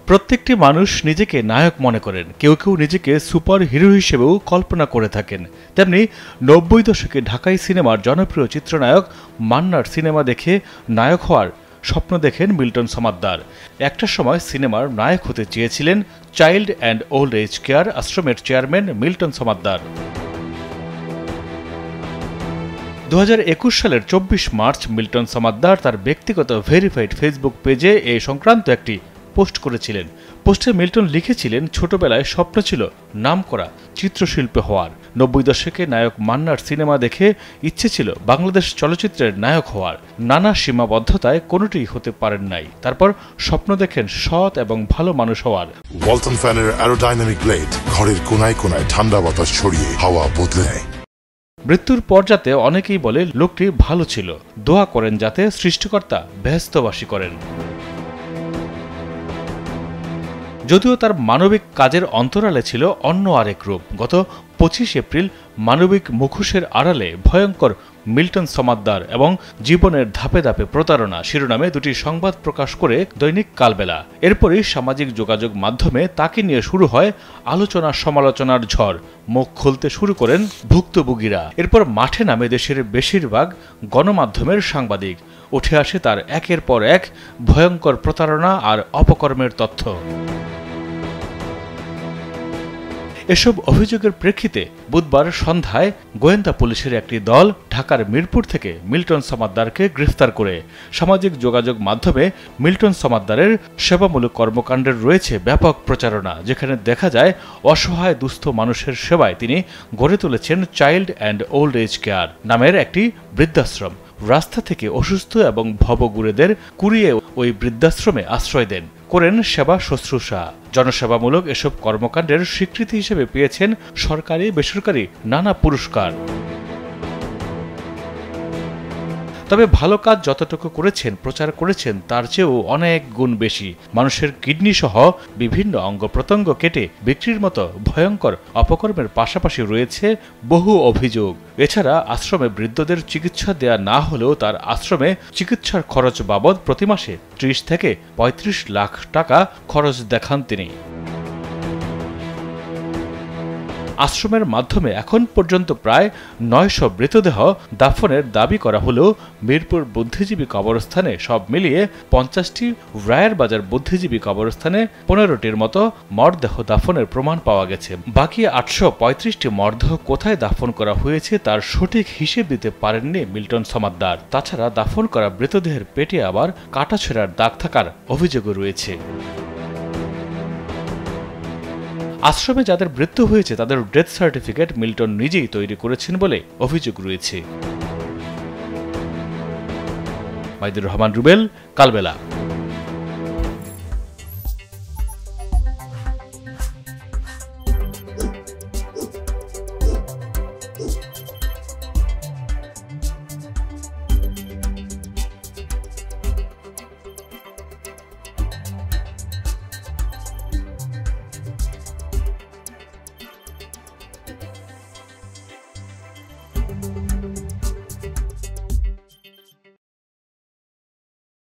প্রত্যেকটি মানুষ নিজেকে নায়ক মনে করেন, কেউ কেউ নিজেকে সুপার হিরো হিসেবেও কল্পনা করে থাকেন। তেমনি ৯০ দশকে ঢাকাই সিনেমার জনপ্রিয় চিত্রনায়ক মান্নার সিনেমা দেখে নায়ক হওয়ার স্বপ্ন দেখেন মিল্টন সমাদ্দার। একটা সময় সিনেমার নায়ক হতে চেয়েছিলেন child and old age care আশ্রমের চেয়ারম্যান মিল্টন সমাদ্দার। ২০২১ সালের ২৪ মার্চ মিল্টন সমাদ্দার তার ব্যক্তিগত ভেরিফাইড ফেসবুক পেজে এ সংক্রান্ত একটি পোস্ট করেছিলেন। পোস্টে মিল্টন লিখেছিলেন, ছোটবেলায় স্বপ্ন ছিল নামকরা চিত্রশিল্পী হওয়ার। ৯০ দশকে নায়ক মান্নার সিনেমা দেখে ইচ্ছে ছিল বাংলাদেশ চলচ্চিত্রের নায়ক হওয়ার। নানা সীমাবদ্ধতায় কোনোটি হতে পারেন নাই। তারপর স্বপ্ন দেখেন সৎ এবং ভালো মানুষ হওয়ার। ওয়ালটন ফ্যানের অ্যারোডাইনামিক ব্লেড ঘরের কোনায় কোনায় ঠান্ডা বাতাস ছড়িয়ে হাওয়া বদলে নেয়। মৃত্যুর পর যাতে অনেকেই বলে লোকটি ভালো ছিল, দোয়া করেন যাতে সৃষ্টিকর্তা বেহেশতবাসী করেন। যদিও তার মানবিক কাজের অন্তরালে ছিল অন্য আরেক রূপ। গত ২৫ এপ্রিল মানবিক মুখোশের আড়ালে ভয়ঙ্কর মিল্টন সমাদ্দার এবং জীবনের ধাপে ধাপে প্রতারণা শিরোনামে দুটি সংবাদ প্রকাশ করে দৈনিক কালবেলা। এরপরই সামাজিক যোগাযোগ মাধ্যমে তাকে নিয়ে শুরু হয় আলোচনা সমালোচনার ঝড়। মুখ খুলতে শুরু করেন ভুক্তভোগীরা। এরপর মাঠে নামে দেশের বেশিরভাগ গণমাধ্যমের সাংবাদিক। উঠে আসে তার একের পর এক ভয়ঙ্কর প্রতারণা আর অপকর্মের তথ্য। এসব অভিযোগের প্রেক্ষিতে বুধবার সন্ধ্যায় গোয়েন্দা পুলিশের একটি দল ঢাকার মিরপুর থেকে মিল্টন সমাদ্দারকে গ্রেফতার করে। সামাজিক যোগাযোগ মাধ্যমে মিল্টন সমাদ্দারের সেবামূলক কর্মকাণ্ডের রয়েছে ব্যাপক প্রচারণা, যেখানে দেখা যায় অসহায় দুস্থ মানুষের সেবায় তিনি গড়ে তুলেছেন child and old age care নামের একটি বৃদ্ধাশ্রম। রাস্তা থেকে অসুস্থ এবং ভবঘুরেদের কুড়িয়ে ওই বৃদ্ধাশ্রমে আশ্রয় দেন, করেন সেবা শুশ্রূষা। জনসেবামূলক এসব কর্মকাণ্ডের স্বীকৃতি হিসেবে পেয়েছেন সরকারি বেসরকারি নানা পুরস্কার। তবে ভালো কাজ যতটুকু করেছেন, প্রচার করেছেন, তার চেয়েও অনেক গুণ বেশি। মানুষের কিডনি সহ বিভিন্ন অঙ্গ প্রত্যঙ্গ কেটে বিক্রির মতো ভয়ঙ্কর অপকর্মের পাশাপাশি রয়েছে বহু অভিযোগ। এছাড়া আশ্রমে বৃদ্ধদের চিকিৎসা দেয়া না হলেও তার আশ্রমে চিকিৎসার খরচ বাবদ প্রতি মাসে ৩০ থেকে ৩৫ লাখ টাকা খরচ দেখান তিনি। আশ্রমের মাধ্যমে এখন পর্যন্ত প্রায় ৯০০ মৃতদেহ দাফনের দাবি করা হলেও মিরপুর বুদ্ধিজীবী কবরস্থানে সব মিলিয়ে ৫০টি, রায়ের বাজার বুদ্ধিজীবী কবরস্থানে ১৫টির মতো মরদেহ দাফনের প্রমাণ পাওয়া গেছে। বাকি ৮৩৫টি মরদেহ কোথায় দাফন করা হয়েছে তার সঠিক হিসেব দিতে পারেননি মিল্টন সমাদ্দার। তাছাড়া দাফন করা মৃতদেহের পেটে আবার কাটাছেঁড়ার দাগ থাকার অভিযোগও রয়েছে। আশ্রমে যাদের মৃত্যু হয়েছে তাদের ডেথ সার্টিফিকেট মিল্টন নিজেই তৈরি করেছেন বলে অভিযোগ রয়েছে। মাইদুর রহমান রুবেল, কালবেলা।